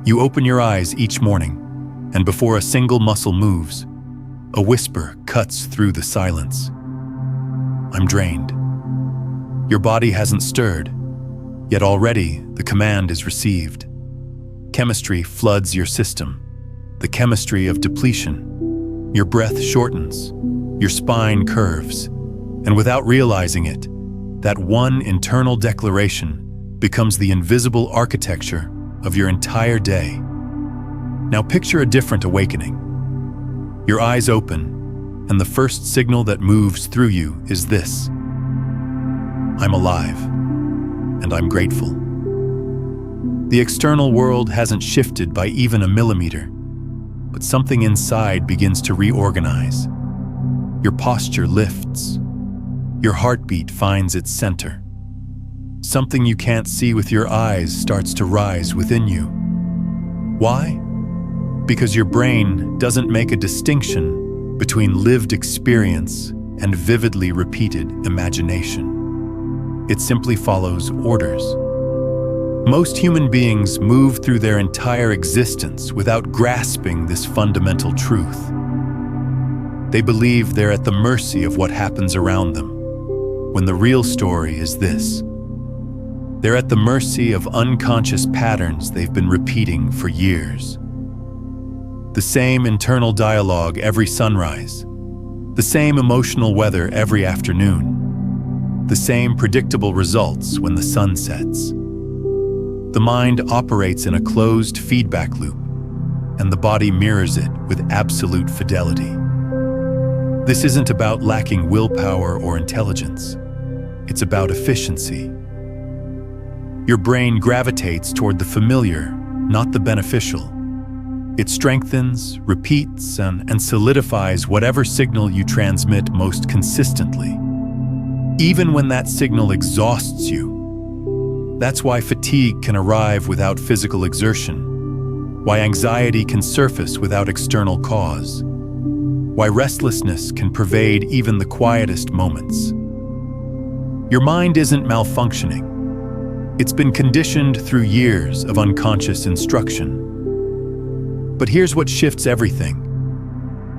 You open your eyes each morning, and before a single muscle moves, a whisper cuts through the silence. I'm drained. Your body hasn't stirred, yet already the command is received. Chemistry floods your system, the chemistry of depletion. Your breath shortens, your spine curves, and without realizing it, that one internal declaration becomes the invisible architecture of your entire day. Now picture a different awakening. Your eyes open, and the first signal that moves through you is this: I'm alive, and I'm grateful. The external world hasn't shifted by even a millimeter, but something inside begins to reorganize. Your posture lifts. Your heartbeat finds its center. Something you can't see with your eyes starts to rise within you. Why? Because your brain doesn't make a distinction between lived experience and vividly repeated imagination. It simply follows orders. Most human beings move through their entire existence without grasping this fundamental truth. They believe they're at the mercy of what happens around them, when the real story is this: they're at the mercy of unconscious patterns they've been repeating for years. The same internal dialogue every sunrise, the same emotional weather every afternoon, the same predictable results when the sun sets. The mind operates in a closed feedback loop, and the body mirrors it with absolute fidelity. This isn't about lacking willpower or intelligence. It's about efficiency. Your brain gravitates toward the familiar, not the beneficial. It strengthens, repeats, and solidifies whatever signal you transmit most consistently, even when that signal exhausts you. That's why fatigue can arrive without physical exertion, why anxiety can surface without external cause, why restlessness can pervade even the quietest moments. Your mind isn't malfunctioning. It's been conditioned through years of unconscious instruction. But here's what shifts everything.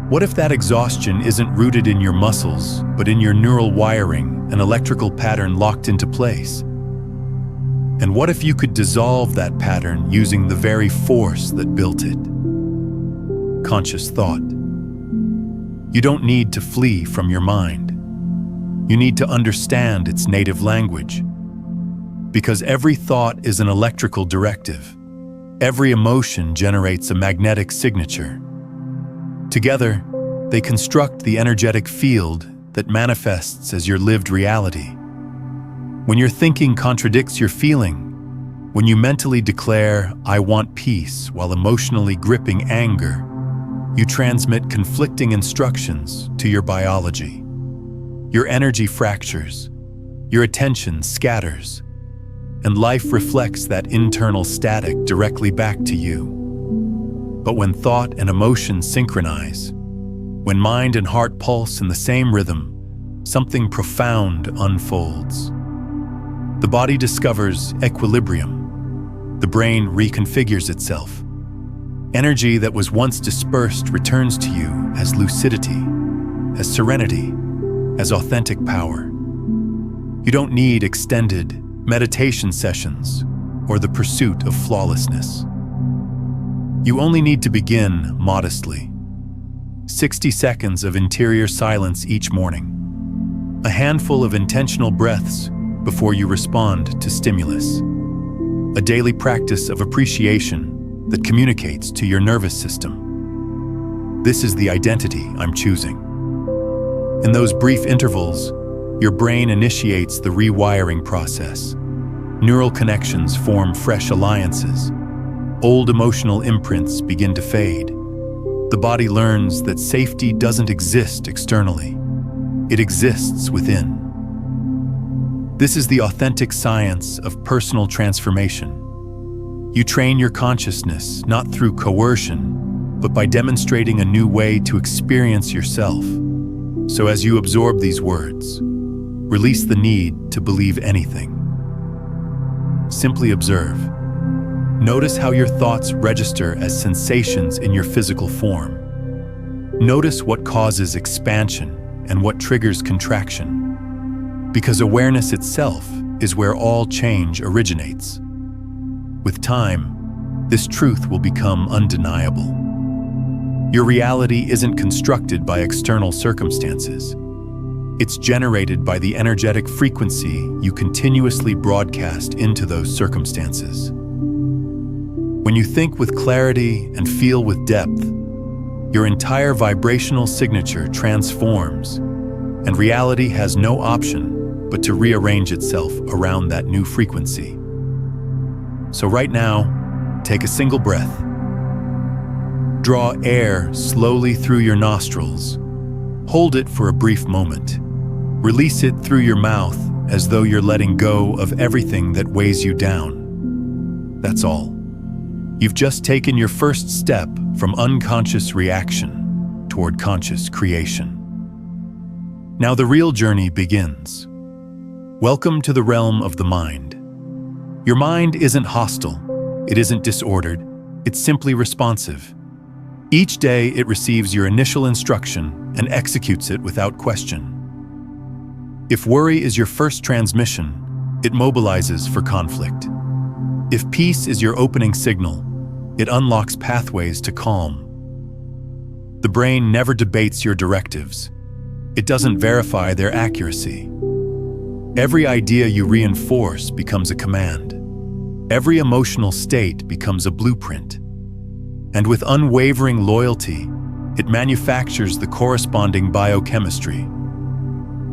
What if that exhaustion isn't rooted in your muscles, but in your neural wiring, an electrical pattern locked into place? And what if you could dissolve that pattern using the very force that built it? Conscious thought. You don't need to flee from your mind. You need to understand its native language. Because every thought is an electrical directive. Every emotion generates a magnetic signature. Together, they construct the energetic field that manifests as your lived reality. When your thinking contradicts your feeling, when you mentally declare, "I want peace," while emotionally gripping anger, you transmit conflicting instructions to your biology. Your energy fractures, your attention scatters, and life reflects that internal static directly back to you. But when thought and emotion synchronize, when mind and heart pulse in the same rhythm, something profound unfolds. The body discovers equilibrium. The brain reconfigures itself. Energy that was once dispersed returns to you as lucidity, as serenity, as authentic power. You don't need extended meditation sessions or the pursuit of flawlessness. You only need to begin modestly. 60 seconds of interior silence each morning. A handful of intentional breaths before you respond to stimulus. A daily practice of appreciation that communicates to your nervous system. This is the identity I'm choosing. In those brief intervals, your brain initiates the rewiring process. Neural connections form fresh alliances. Old emotional imprints begin to fade. The body learns that safety doesn't exist externally. It exists within. This is the authentic science of personal transformation. You train your consciousness not through coercion, but by demonstrating a new way to experience yourself. So as you absorb these words, release the need to believe anything. Simply observe. Notice how your thoughts register as sensations in your physical form. Notice what causes expansion and what triggers contraction, because awareness itself is where all change originates. With time, this truth will become undeniable. Your reality isn't constructed by external circumstances. It's generated by the energetic frequency you continuously broadcast into those circumstances. When you think with clarity and feel with depth, your entire vibrational signature transforms, and reality has no option but to rearrange itself around that new frequency. So right now, take a single breath. Draw air slowly through your nostrils. Hold it for a brief moment. Release it through your mouth as though you're letting go of everything that weighs you down. That's all. You've just taken your first step from unconscious reaction toward conscious creation. Now the real journey begins. Welcome to the realm of the mind. Your mind isn't hostile, it isn't disordered, it's simply responsive. Each day it receives your initial instruction and executes it without question. If worry is your first transmission, it mobilizes for conflict. If peace is your opening signal, it unlocks pathways to calm. The brain never debates your directives. It doesn't verify their accuracy. Every idea you reinforce becomes a command. Every emotional state becomes a blueprint. And with unwavering loyalty, it manufactures the corresponding biochemistry.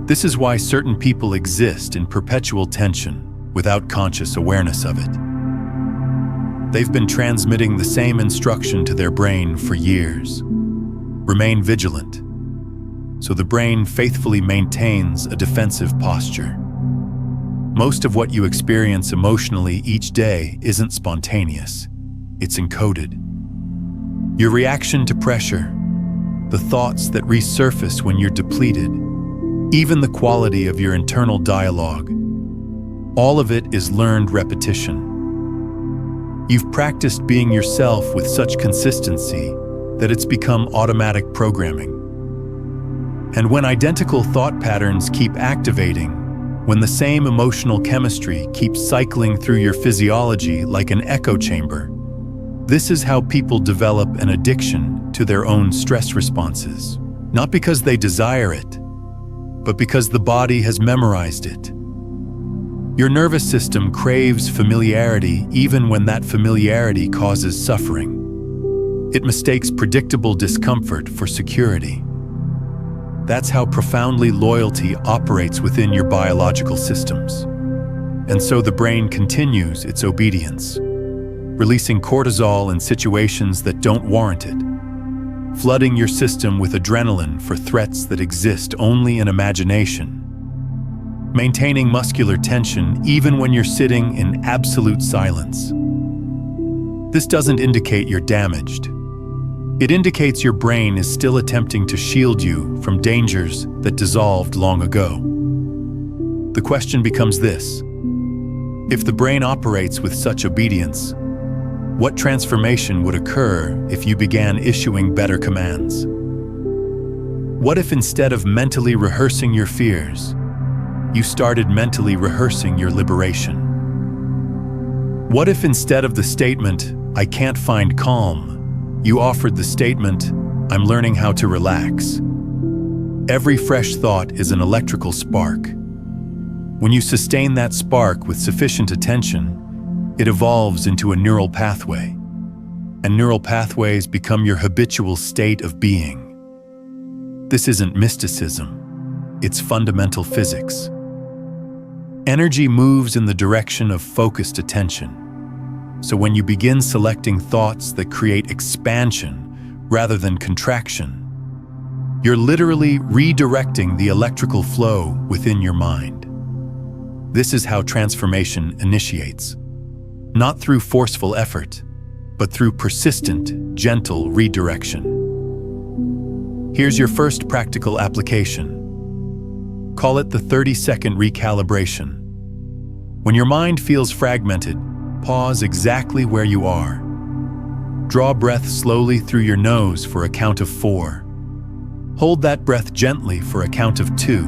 This is why certain people exist in perpetual tension without conscious awareness of it. They've been transmitting the same instruction to their brain for years. Remain vigilant, so the brain faithfully maintains a defensive posture. Most of what you experience emotionally each day isn't spontaneous. It's encoded. Your reaction to pressure, the thoughts that resurface when you're depleted, even the quality of your internal dialogue, all of it is learned repetition. You've practiced being yourself with such consistency that it's become automatic programming. And when identical thought patterns keep activating, when the same emotional chemistry keeps cycling through your physiology like an echo chamber, this is how people develop an addiction to their own stress responses. Not because they desire it, but because the body has memorized it. Your nervous system craves familiarity even when that familiarity causes suffering. It mistakes predictable discomfort for security. That's how profoundly loyalty operates within your biological systems. And so the brain continues its obedience, releasing cortisol in situations that don't warrant it, flooding your system with adrenaline for threats that exist only in imagination, maintaining muscular tension even when you're sitting in absolute silence. This doesn't indicate you're damaged. It indicates your brain is still attempting to shield you from dangers that dissolved long ago. The question becomes this: if the brain operates with such obedience, what transformation would occur if you began issuing better commands? What if instead of mentally rehearsing your fears, you started mentally rehearsing your liberation? What if instead of the statement, "I can't find calm," you offered the statement, "I'm learning how to relax"? Every fresh thought is an electrical spark. When you sustain that spark with sufficient attention, it evolves into a neural pathway, and neural pathways become your habitual state of being. This isn't mysticism, it's fundamental physics. Energy moves in the direction of focused attention. So when you begin selecting thoughts that create expansion rather than contraction, you're literally redirecting the electrical flow within your mind. This is how transformation initiates. Not through forceful effort, but through persistent, gentle redirection. Here's your first practical application. Call it the 30-second recalibration. When your mind feels fragmented, Pause exactly where you are. Draw breath slowly through your nose for a count of 4. Hold that breath gently for a count of 2.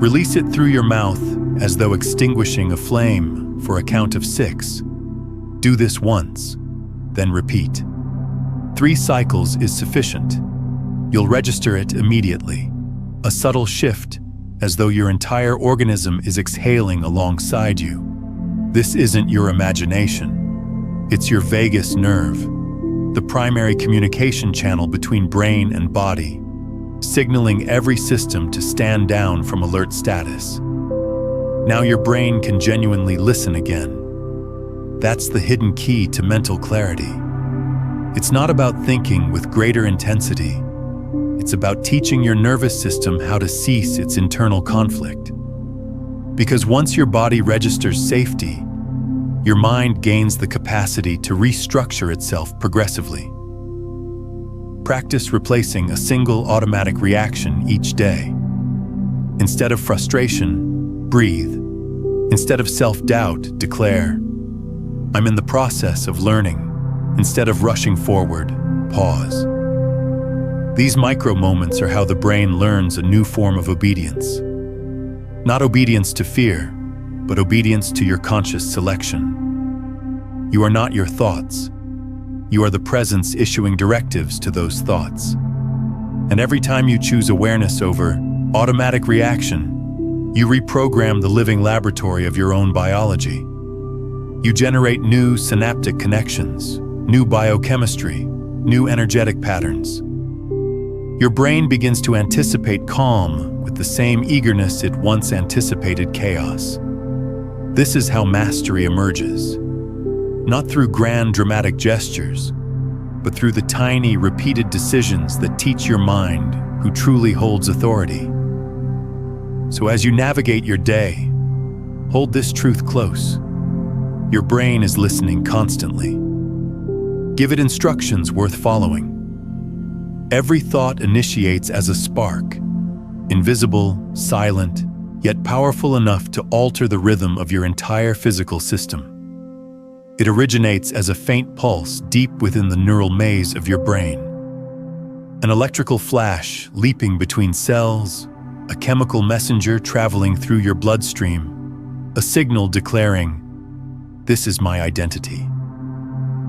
Release it through your mouth as though extinguishing a flame for a count of 6. Do this once, then repeat. 3 cycles is sufficient. You'll register it immediately. A subtle shift, as though your entire organism is exhaling alongside you. This isn't your imagination. It's your vagus nerve, the primary communication channel between brain and body, signaling every system to stand down from alert status. Now your brain can genuinely listen again. That's the hidden key to mental clarity. It's not about thinking with greater intensity. It's about teaching your nervous system how to cease its internal conflict. Because once your body registers safety, your mind gains the capacity to restructure itself progressively. Practice replacing a single automatic reaction each day. Instead of frustration, breathe. Instead of self-doubt, declare, "I'm in the process of learning." Instead of rushing forward, pause. These micro moments are how the brain learns a new form of obedience. Not obedience to fear, but obedience to your conscious selection. You are not your thoughts. You are the presence issuing directives to those thoughts. And every time you choose awareness over automatic reaction, you reprogram the living laboratory of your own biology. You generate new synaptic connections, new biochemistry, new energetic patterns. Your brain begins to anticipate calm with the same eagerness it once anticipated chaos. This is how mastery emerges. Not through grand dramatic gestures, but through the tiny, repeated decisions that teach your mind who truly holds authority. So as you navigate your day, hold this truth close. Your brain is listening constantly. Give it instructions worth following. Every thought initiates as a spark, invisible, silent, yet powerful enough to alter the rhythm of your entire physical system. It originates as a faint pulse deep within the neural maze of your brain. An electrical flash leaping between cells, a chemical messenger traveling through your bloodstream, a signal declaring, "This is my identity.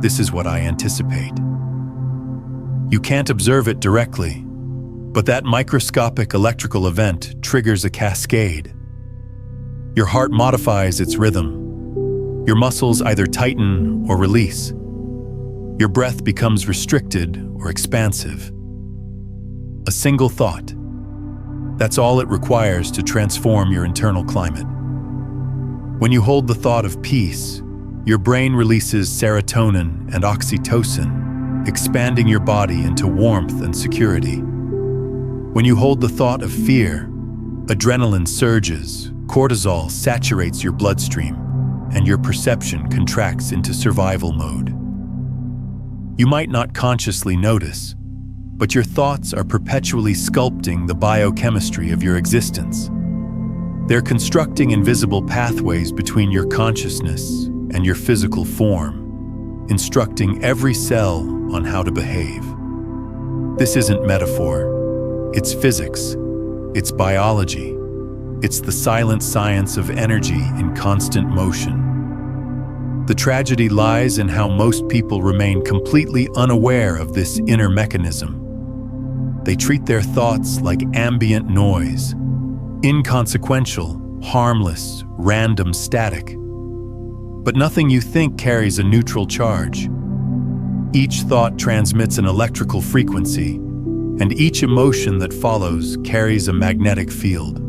This is what I anticipate." You can't observe it directly, but that microscopic electrical event triggers a cascade. Your heart modifies its rhythm. Your muscles either tighten or release. Your breath becomes restricted or expansive. A single thought. That's all it requires to transform your internal climate. When you hold the thought of peace, your brain releases serotonin and oxytocin, expanding your body into warmth and security. When you hold the thought of fear, adrenaline surges, cortisol saturates your bloodstream, and your perception contracts into survival mode. You might not consciously notice, but your thoughts are perpetually sculpting the biochemistry of your existence. They're constructing invisible pathways between your consciousness and your physical form, instructing every cell on how to behave. This isn't metaphor. It's physics. It's biology. It's the silent science of energy in constant motion. The tragedy lies in how most people remain completely unaware of this inner mechanism. They treat their thoughts like ambient noise, inconsequential, harmless, random static. But nothing you think carries a neutral charge. Each thought transmits an electrical frequency, and each emotion that follows carries a magnetic field.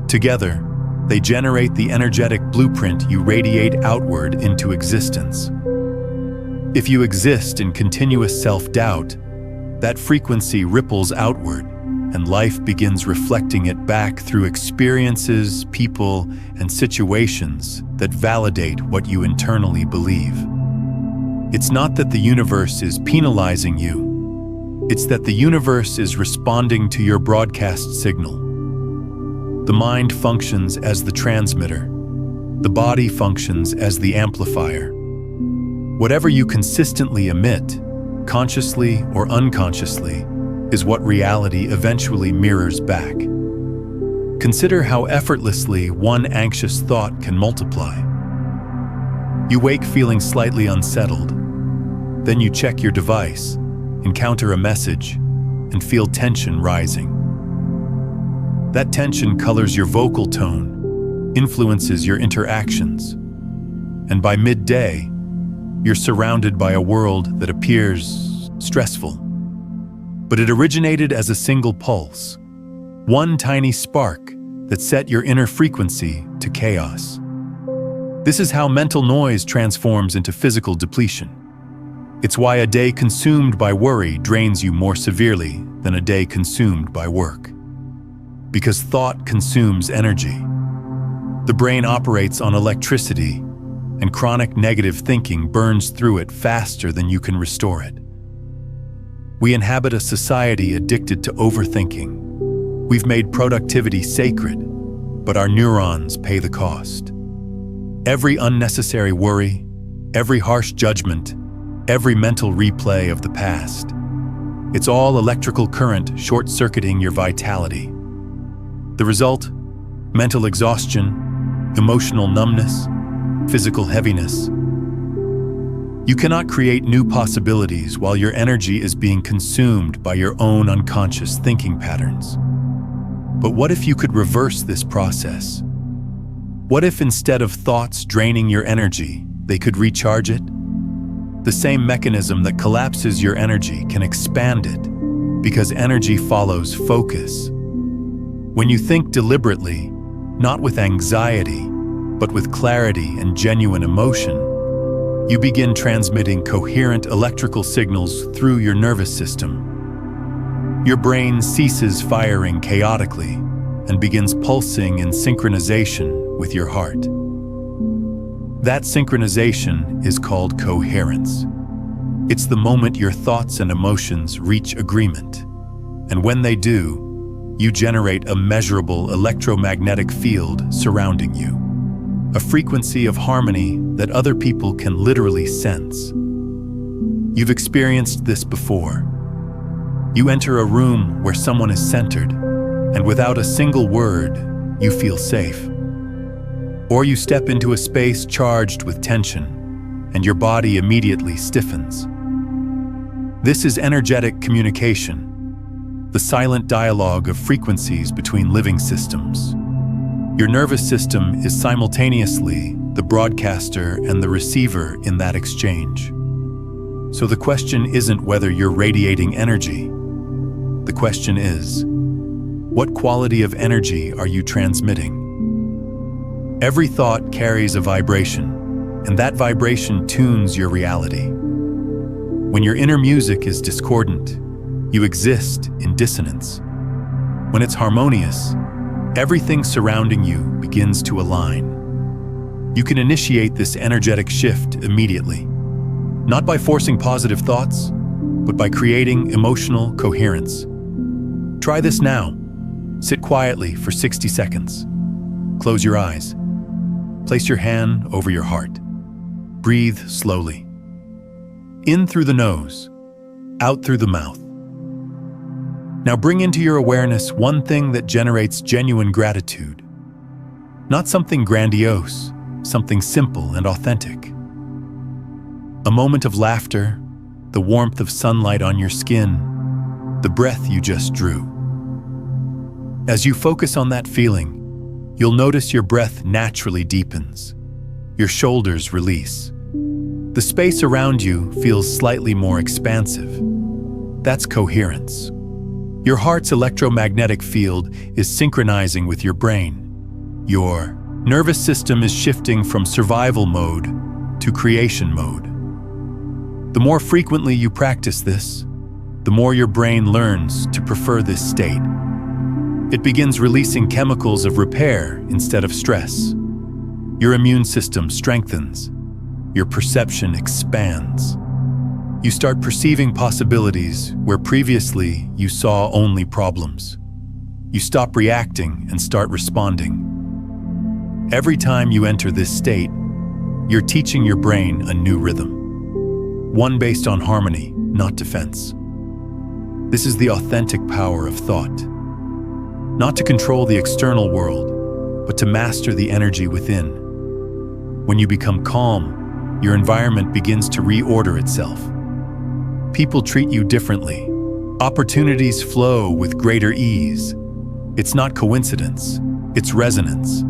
Together, they generate the energetic blueprint you radiate outward into existence. If you exist in continuous self-doubt, that frequency ripples outward, and life begins reflecting it back through experiences, people, and situations that validate what you internally believe. It's not that the universe is penalizing you. It's that the universe is responding to your broadcast signal. The mind functions as the transmitter, The body functions as the amplifier. Whatever you consistently emit, consciously or unconsciously, is what reality eventually mirrors back. Consider how effortlessly one anxious thought can multiply. You wake feeling slightly unsettled. Then you check your device, encounter a message, and feel tension rising. That tension colors your vocal tone, influences your interactions, and by midday, you're surrounded by a world that appears stressful. But it originated as a single pulse, one tiny spark that set your inner frequency to chaos. This is how mental noise transforms into physical depletion. It's why a day consumed by worry drains you more severely than a day consumed by work. Because thought consumes energy. The brain operates on electricity, and chronic negative thinking burns through it faster than you can restore it. We inhabit a society addicted to overthinking. We've made productivity sacred, but our neurons pay the cost. Every unnecessary worry, every harsh judgment, every mental replay of the past. It's all electrical current short-circuiting your vitality. The result? Mental exhaustion, emotional numbness, physical heaviness. You cannot create new possibilities while your energy is being consumed by your own unconscious thinking patterns. But what if you could reverse this process? What if instead of thoughts draining your energy, they could recharge it? The same mechanism that collapses your energy can expand it, because energy follows focus. When you think deliberately, not with anxiety, but with clarity and genuine emotion, you begin transmitting coherent electrical signals through your nervous system. Your brain ceases firing chaotically and begins pulsing in synchronization with your heart. That synchronization is called coherence. It's the moment your thoughts and emotions reach agreement. And when they do, you generate a measurable electromagnetic field surrounding you. A frequency of harmony that other people can literally sense. You've experienced this before. You enter a room where someone is centered, and without a single word, you feel safe. Or you step into a space charged with tension, and your body immediately stiffens. This is energetic communication, the silent dialogue of frequencies between living systems. Your nervous system is simultaneously the broadcaster and the receiver in that exchange. So the question isn't whether you're radiating energy. The question is, what quality of energy are you transmitting? Every thought carries a vibration, and that vibration tunes your reality. When your inner music is discordant, you exist in dissonance. When it's harmonious, everything surrounding you begins to align. You can initiate this energetic shift immediately, not by forcing positive thoughts, but by creating emotional coherence. Try this now. Sit quietly for 60 seconds. Close your eyes. Place your hand over your heart. Breathe slowly. In through the nose, out through the mouth. Now bring into your awareness one thing that generates genuine gratitude. Not something grandiose, something simple and authentic. A moment of laughter, the warmth of sunlight on your skin, the breath you just drew. As you focus on that feeling, you'll notice your breath naturally deepens. Your shoulders release. The space around you feels slightly more expansive. That's coherence. Your heart's electromagnetic field is synchronizing with your brain. Your nervous system is shifting from survival mode to creation mode. The more frequently you practice this, the more your brain learns to prefer this state. It begins releasing chemicals of repair instead of stress. Your immune system strengthens. Your perception expands. You start perceiving possibilities where previously you saw only problems. You stop reacting and start responding. Every time you enter this state, you're teaching your brain a new rhythm, one based on harmony, not defense. This is the authentic power of thought. Not to control the external world, but to master the energy within. When you become calm, your environment begins to reorder itself. People treat you differently. Opportunities flow with greater ease. It's not coincidence, it's resonance.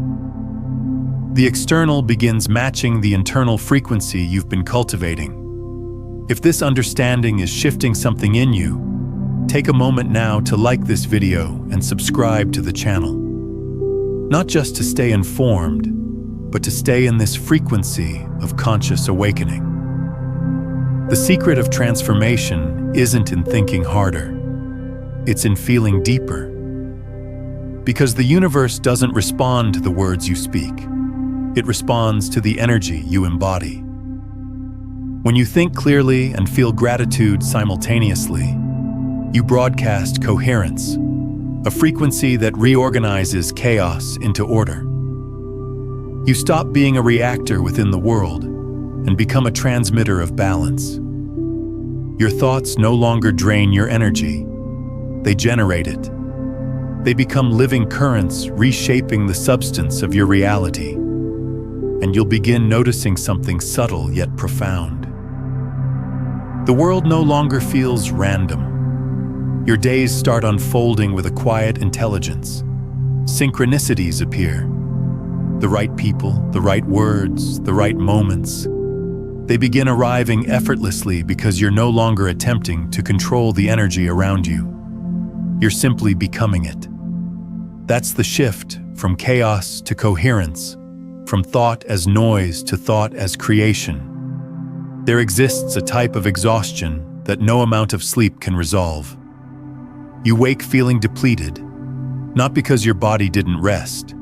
The external begins matching the internal frequency you've been cultivating. If this understanding is shifting something in you, take a moment now to like this video and subscribe to the channel. Not just to stay informed, but to stay in this frequency of conscious awakening. The secret of transformation isn't in thinking harder, it's in feeling deeper. Because the universe doesn't respond to the words you speak, it responds to the energy you embody. When you think clearly and feel gratitude simultaneously, you broadcast coherence, a frequency that reorganizes chaos into order. You stop being a reactor within the world and become a transmitter of balance. Your thoughts no longer drain your energy, they generate it. They become living currents reshaping the substance of your reality. And you'll begin noticing something subtle yet profound. The world no longer feels random. Your days start unfolding with a quiet intelligence. Synchronicities appear. The right people, the right words, the right moments. They begin arriving effortlessly because you're no longer attempting to control the energy around you. You're simply becoming it. That's the shift from chaos to coherence, from thought as noise to thought as creation. There exists a type of exhaustion that no amount of sleep can resolve. You wake feeling depleted, not because your body didn't rest,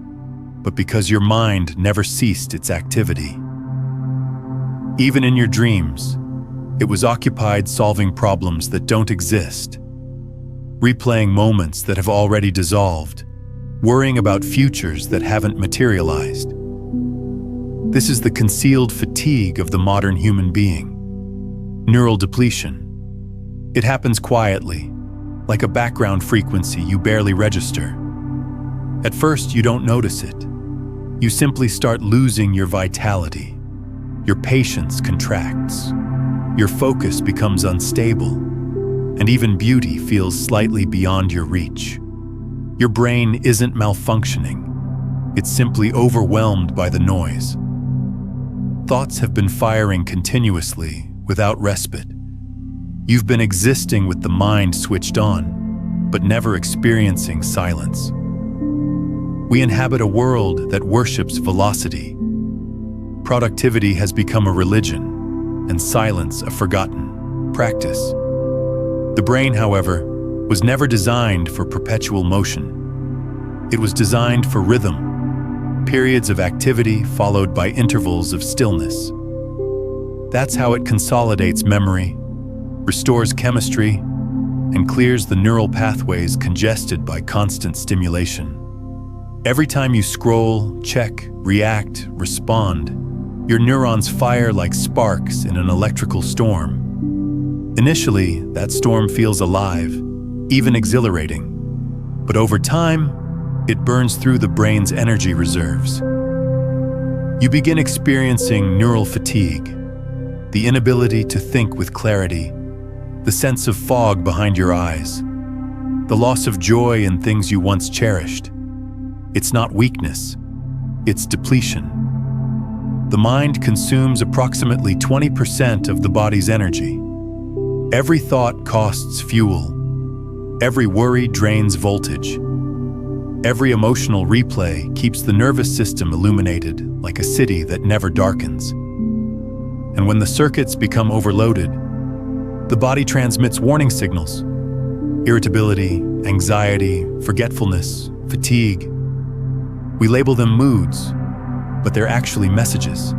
but because your mind never ceased its activity. Even in your dreams, it was occupied solving problems that don't exist, replaying moments that have already dissolved, worrying about futures that haven't materialized. This is the concealed fatigue of the modern human being. Neural depletion. It happens quietly, like a background frequency you barely register. At first, you don't notice it. You simply start losing your vitality. Your patience contracts. Your focus becomes unstable. And even beauty feels slightly beyond your reach. Your brain isn't malfunctioning. It's simply overwhelmed by the noise. Thoughts have been firing continuously, without respite. You've been existing with the mind switched on, but never experiencing silence. We inhabit a world that worships velocity. Productivity has become a religion, and silence a forgotten practice. The brain, however, was never designed for perpetual motion. It was designed for rhythm. Periods of activity followed by intervals of stillness. That's how it consolidates memory, restores chemistry, and clears the neural pathways congested by constant stimulation. Every time you scroll, check, react, respond, your neurons fire like sparks in an electrical storm. Initially, that storm feels alive, even exhilarating. But over time, it burns through the brain's energy reserves. You begin experiencing neural fatigue, the inability to think with clarity, the sense of fog behind your eyes, the loss of joy in things you once cherished. It's not weakness, it's depletion. The mind consumes approximately 20% of the body's energy. Every thought costs fuel. Every worry drains voltage. Every emotional replay keeps the nervous system illuminated like a city that never darkens. And when the circuits become overloaded, the body transmits warning signals. Irritability, anxiety, forgetfulness, fatigue. We label them moods, but they're actually messages.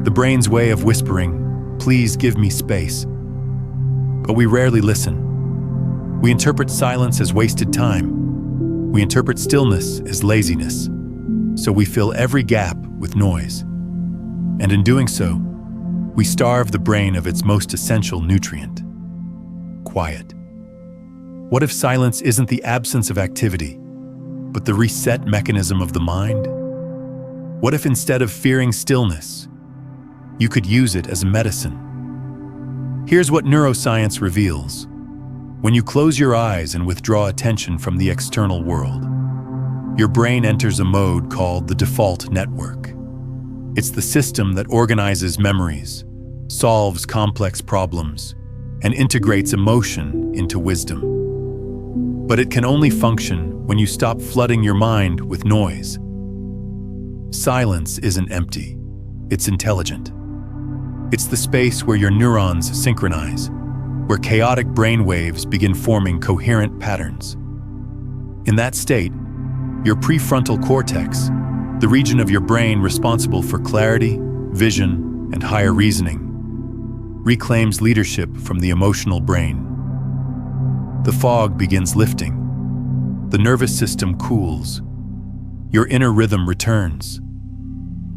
The brain's way of whispering, "Please give me space." But we rarely listen. We interpret silence as wasted time. We interpret stillness as laziness. so we fill every gap with noise. And in doing so, we starve the brain of its most essential nutrient: quiet. What if silence isn't the absence of activity, but the reset mechanism of the mind? What if instead of fearing stillness, you could use it as a medicine? Here's what neuroscience reveals. When you close your eyes and withdraw attention from the external world, your brain enters a mode called the default network. It's the system that organizes memories, solves complex problems, and integrates emotion into wisdom. But it can only function when you stop flooding your mind with noise. Silence isn't empty, it's intelligent. It's the space where your neurons synchronize, where chaotic brain waves begin forming coherent patterns. In that state, your prefrontal cortex, the region of your brain responsible for clarity, vision, and higher reasoning, reclaims leadership from the emotional brain. The fog begins lifting. The nervous system cools. Your inner rhythm returns.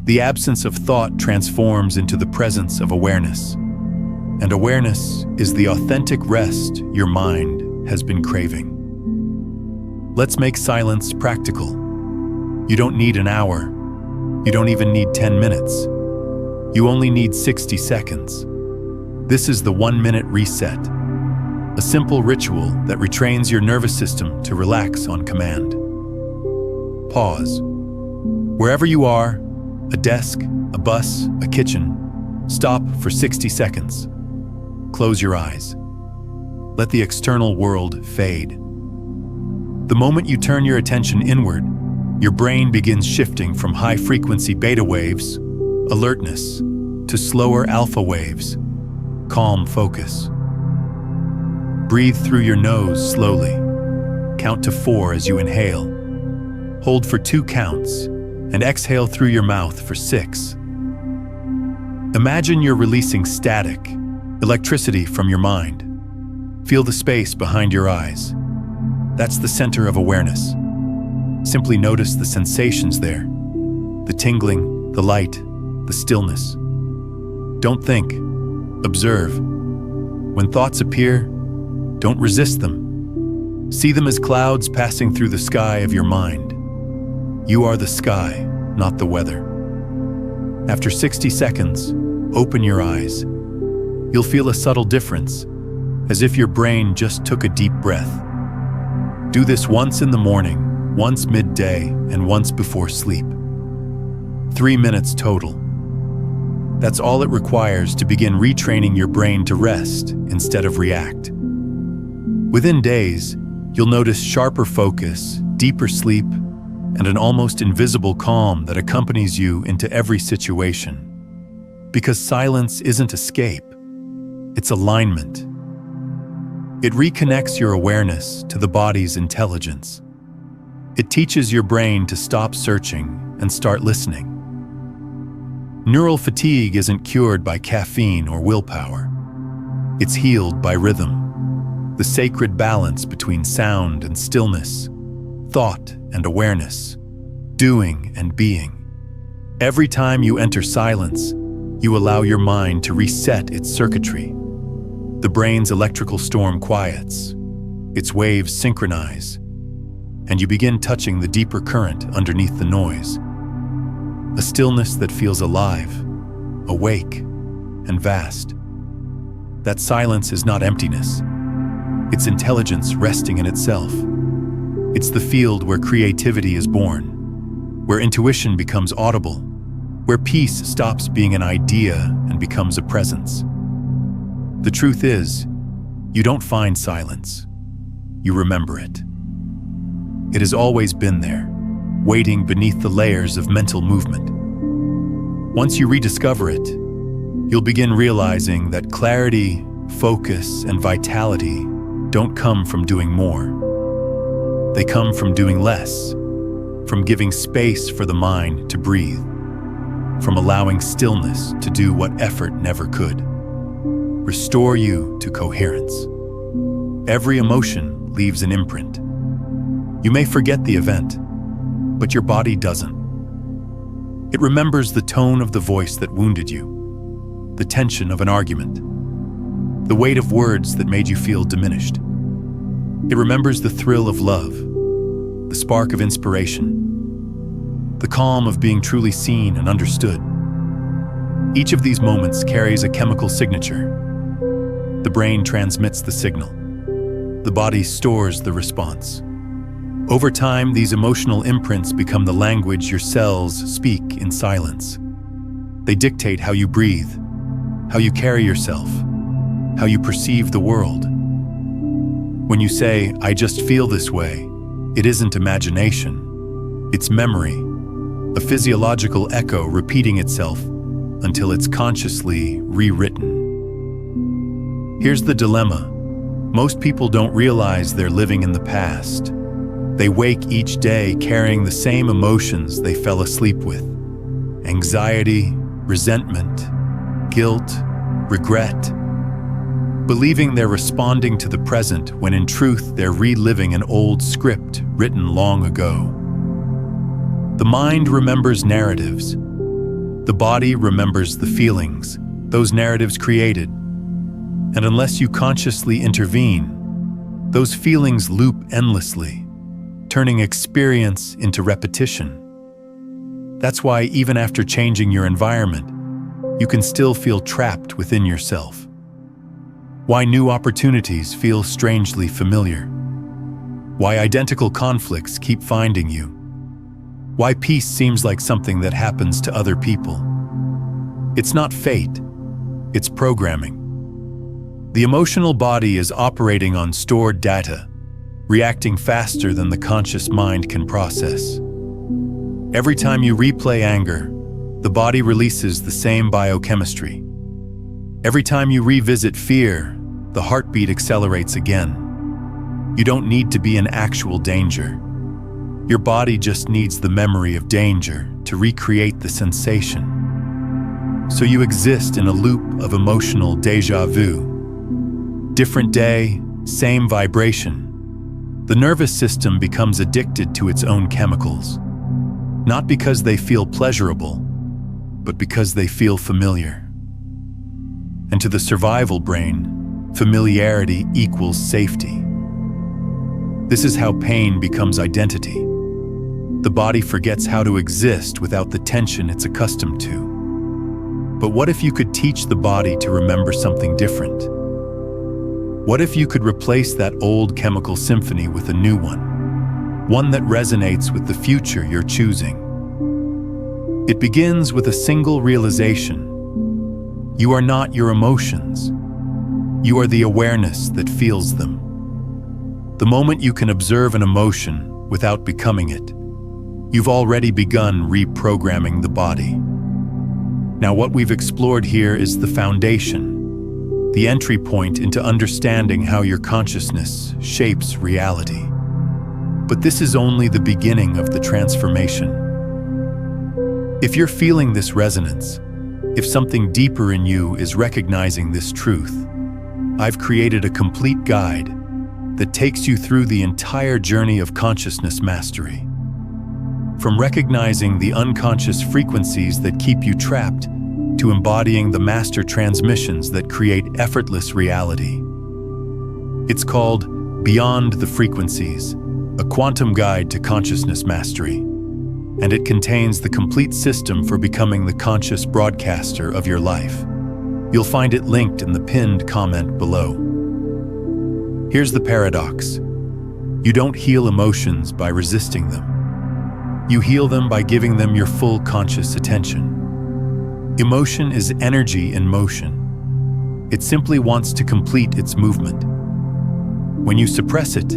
The absence of thought transforms into the presence of awareness. And awareness is the authentic rest your mind has been craving. Let's make silence practical. You don't need an hour. You don't even need 10 minutes. You only need 60 seconds. This is the 1-minute reset, a simple ritual that retrains your nervous system to relax on command. Pause. Wherever you are, a desk, a bus, a kitchen, stop for 60 seconds. Close your eyes. Let the external world fade. The moment you turn your attention inward, your brain begins shifting from high-frequency beta waves, alertness, to slower alpha waves, calm focus. Breathe through your nose slowly. Count to 4 as you inhale. Hold for 2 counts, and exhale through your mouth for 6. Imagine you're releasing static, electricity from your mind. Feel the space behind your eyes. That's the center of awareness. Simply notice the sensations there. The tingling, the light, the stillness. Don't think. Observe. When thoughts appear, don't resist them. See them as clouds passing through the sky of your mind. You are the sky, not the weather. After 60 seconds, open your eyes. You'll feel a subtle difference, as if your brain just took a deep breath. Do this once in the morning, once midday, and once before sleep. 3 minutes total. That's all it requires to begin retraining your brain to rest instead of react. Within days, you'll notice sharper focus, deeper sleep, and an almost invisible calm that accompanies you into every situation. Because silence isn't escape, it's alignment. It reconnects your awareness to the body's intelligence. It teaches your brain to stop searching and start listening. Neural fatigue isn't cured by caffeine or willpower. It's healed by rhythm, the sacred balance between sound and stillness, thought and awareness, doing and being. Every time you enter silence, you allow your mind to reset its circuitry. The brain's electrical storm quiets, its waves synchronize, and you begin touching the deeper current underneath the noise. A stillness that feels alive, awake, and vast. That silence is not emptiness. It's intelligence resting in itself. It's the field where creativity is born, where intuition becomes audible, where peace stops being an idea and becomes a presence. The truth is, you don't find silence. You remember it. It has always been there, waiting beneath the layers of mental movement. Once you rediscover it, you'll begin realizing that clarity, focus, and vitality don't come from doing more. They come from doing less, from giving space for the mind to breathe, from allowing stillness to do what effort never could. Restore you to coherence. Every emotion leaves an imprint. You may forget the event, but your body doesn't. It remembers the tone of the voice that wounded you, the tension of an argument, the weight of words that made you feel diminished. It remembers the thrill of love, the spark of inspiration, the calm of being truly seen and understood. Each of these moments carries a chemical signature. The brain transmits the signal. The body stores the response. Over time, these emotional imprints become the language your cells speak in silence. They dictate how you breathe, how you carry yourself, how you perceive the world. When you say, "I just feel this way," it isn't imagination. It's memory, a physiological echo repeating itself until it's consciously rewritten. Here's the dilemma. Most people don't realize they're living in the past. They wake each day carrying the same emotions they fell asleep with: anxiety, resentment, guilt, regret, believing they're responding to the present when in truth they're reliving an old script written long ago. The mind remembers narratives. The body remembers the feelings those narratives created. And unless you consciously intervene, those feelings loop endlessly, turning experience into repetition. That's why even after changing your environment, you can still feel trapped within yourself. Why new opportunities feel strangely familiar. Why identical conflicts keep finding you. Why peace seems like something that happens to other people. It's not fate, it's programming. The emotional body is operating on stored data, reacting faster than the conscious mind can process. Every time you replay anger, the body releases the same biochemistry. Every time you revisit fear, the heartbeat accelerates again. You don't need to be in actual danger. Your body just needs the memory of danger to recreate the sensation. So you exist in a loop of emotional déjà vu. Different day, same vibration. The nervous system becomes addicted to its own chemicals, not because they feel pleasurable, but because they feel familiar. And to the survival brain, familiarity equals safety. This is how pain becomes identity. The body forgets how to exist without the tension it's accustomed to. But what if you could teach the body to remember something different? What if you could replace that old chemical symphony with a new one that resonates with the future you're choosing? It begins with a single realization. You are not your emotions. You are the awareness that feels them. The moment you can observe an emotion without becoming it, you've already begun reprogramming the body. Now, what we've explored here is the foundation, the entry point into understanding how your consciousness shapes reality. But this is only the beginning of the transformation. If you're feeling this resonance, if something deeper in you is recognizing this truth, I've created a complete guide that takes you through the entire journey of consciousness mastery. From recognizing the unconscious frequencies that keep you trapped to embodying the master transmissions that create effortless reality. It's called Beyond the Frequencies, a quantum guide to consciousness mastery, and it contains the complete system for becoming the conscious broadcaster of your life. You'll find it linked in the pinned comment below. Here's the paradox. You don't heal emotions by resisting them. You heal them by giving them your full conscious attention. Emotion is energy in motion. It simply wants to complete its movement. When you suppress it,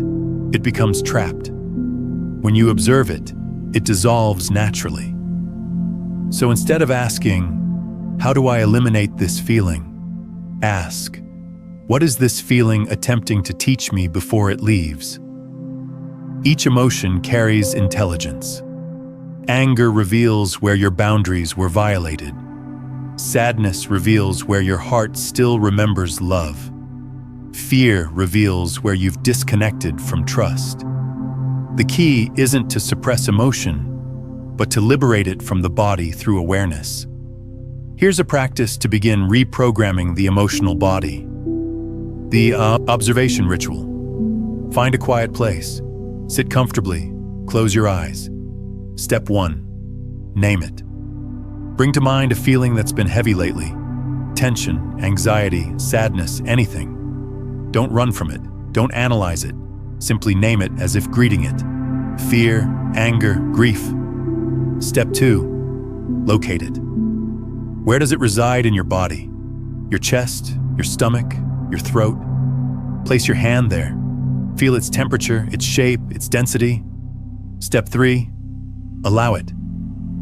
it becomes trapped. When you observe it, it dissolves naturally. So instead of asking, "How do I eliminate this feeling?" ask, "What is this feeling attempting to teach me before it leaves?" Each emotion carries intelligence. Anger reveals where your boundaries were violated. Sadness reveals where your heart still remembers love. Fear reveals where you've disconnected from trust. The key isn't to suppress emotion, but to liberate it from the body through awareness. Here's a practice to begin reprogramming the emotional body. The observation ritual. Find a quiet place. Sit comfortably. Close your eyes. Step 1. Name it. Bring to mind a feeling that's been heavy lately. Tension, anxiety, sadness, anything. Don't run from it. Don't analyze it. Simply name it as if greeting it. Fear, anger, grief. Step 2. Locate it. Where does it reside in your body? Your chest, your stomach, your throat? Place your hand there. Feel its temperature, its shape, its density. Step 3. Allow it.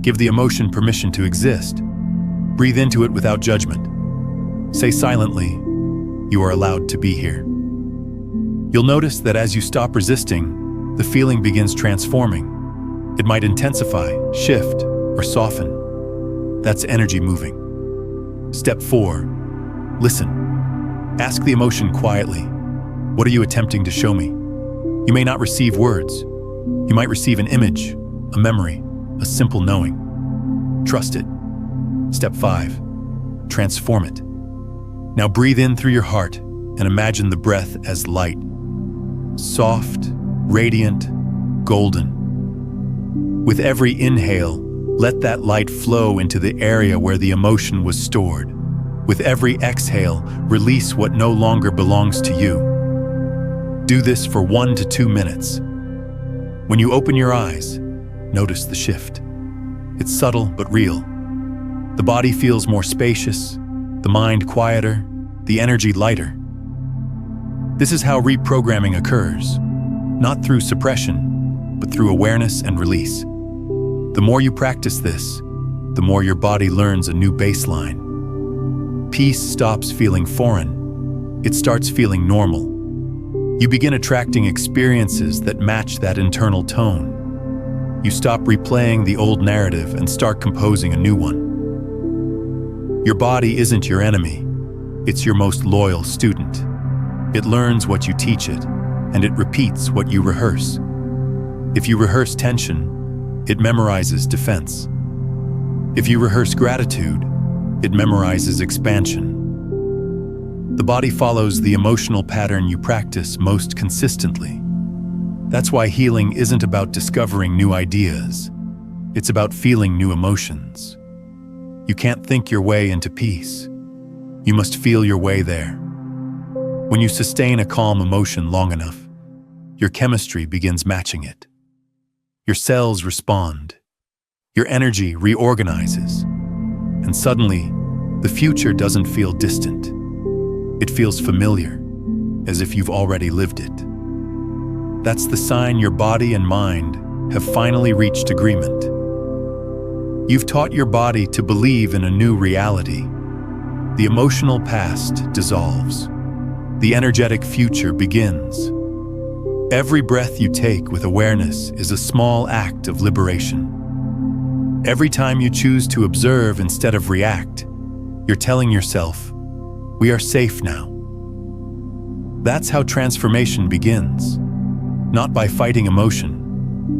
Give the emotion permission to exist. Breathe into it without judgment. Say silently, "You are allowed to be here." You'll notice that as you stop resisting, the feeling begins transforming. It might intensify, shift, or soften. That's energy moving. Step 4. Listen. Ask the emotion quietly. What are you attempting to show me? You may not receive words. You might receive an image, a memory, a simple knowing. Trust it. Step 5. Transform it. Now breathe in through your heart and imagine the breath as light. Soft, radiant, golden. With every inhale, let that light flow into the area where the emotion was stored. With every exhale, release what no longer belongs to you. Do this for 1 to 2 minutes. When you open your eyes, notice the shift. It's subtle but real. The body feels more spacious, the mind quieter, the energy lighter. This is how reprogramming occurs, not through suppression, but through awareness and release. The more you practice this, the more your body learns a new baseline. Peace stops feeling foreign. It starts feeling normal. You begin attracting experiences that match that internal tone. You stop replaying the old narrative and start composing a new one. Your body isn't your enemy. It's your most loyal student. It learns what you teach it, and it repeats what you rehearse. If you rehearse tension, it memorizes defense. If you rehearse gratitude, it memorizes expansion. The body follows the emotional pattern you practice most consistently. That's why healing isn't about discovering new ideas. It's about feeling new emotions. You can't think your way into peace. You must feel your way there. When you sustain a calm emotion long enough, your chemistry begins matching it. Your cells respond. Your energy reorganizes. And suddenly, the future doesn't feel distant. It feels familiar, as if you've already lived it. That's the sign your body and mind have finally reached agreement. You've taught your body to believe in a new reality. The emotional past dissolves. The energetic future begins. Every breath you take with awareness is a small act of liberation. Every time you choose to observe instead of react, you're telling yourself, "We are safe now." That's how transformation begins, not by fighting emotion,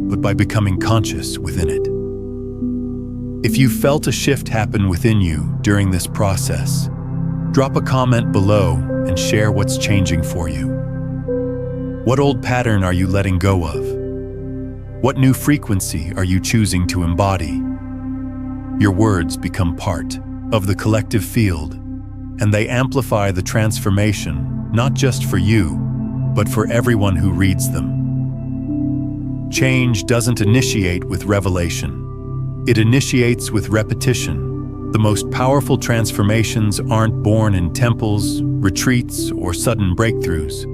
but by becoming conscious within it. If you felt a shift happen within you during this process, drop a comment below and share what's changing for you. What old pattern are you letting go of? What new frequency are you choosing to embody? Your words become part of the collective field, and they amplify the transformation, not just for you, but for everyone who reads them. Change doesn't initiate with revelation. It initiates with repetition. The most powerful transformations aren't born in temples, retreats, or sudden breakthroughs.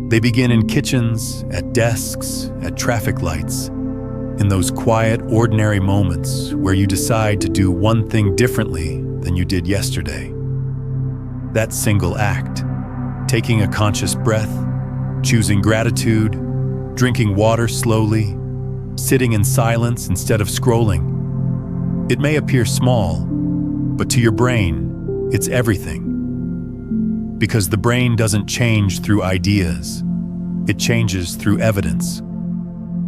They begin in kitchens, at desks, at traffic lights, in those quiet, ordinary moments where you decide to do one thing differently than you did yesterday. That single act, taking a conscious breath, choosing gratitude, drinking water slowly, sitting in silence instead of scrolling. It may appear small, but to your brain, it's everything. Because the brain doesn't change through ideas, it changes through evidence.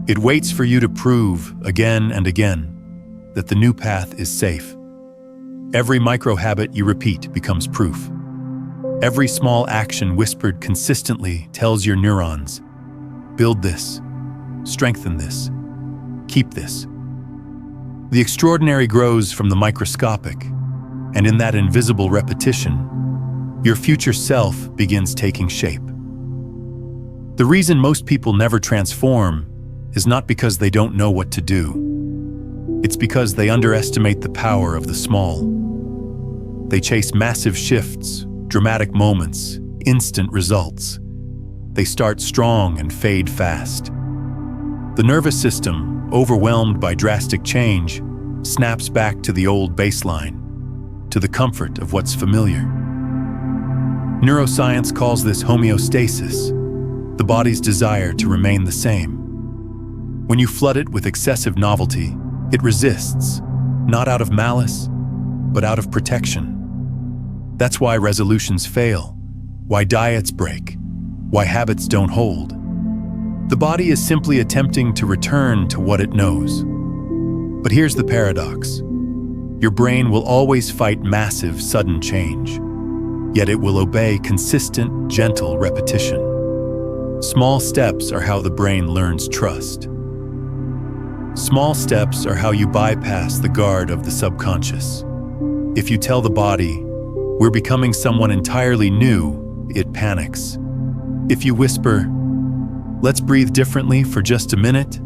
It waits for you to prove again and again that the new path is safe. Every micro-habit you repeat becomes proof. Every small action whispered consistently tells your neurons, build this, strengthen this, keep this. The extraordinary grows from the microscopic, and in that invisible repetition, your future self begins taking shape. The reason most people never transform is not because they don't know what to do. It's because they underestimate the power of the small. They chase massive shifts, dramatic moments, instant results. They start strong and fade fast. The nervous system, overwhelmed by drastic change, snaps back to the old baseline, to the comfort of what's familiar. Neuroscience calls this homeostasis, the body's desire to remain the same. When you flood it with excessive novelty, it resists, not out of malice, but out of protection. That's why resolutions fail, why diets break, why habits don't hold. The body is simply attempting to return to what it knows. But here's the paradox. Your brain will always fight massive, sudden change, yet it will obey consistent, gentle repetition. Small steps are how the brain learns trust. Small steps are how you bypass the guard of the subconscious. If you tell the body, we're becoming someone entirely new, it panics. If you whisper, let's breathe differently for just a minute,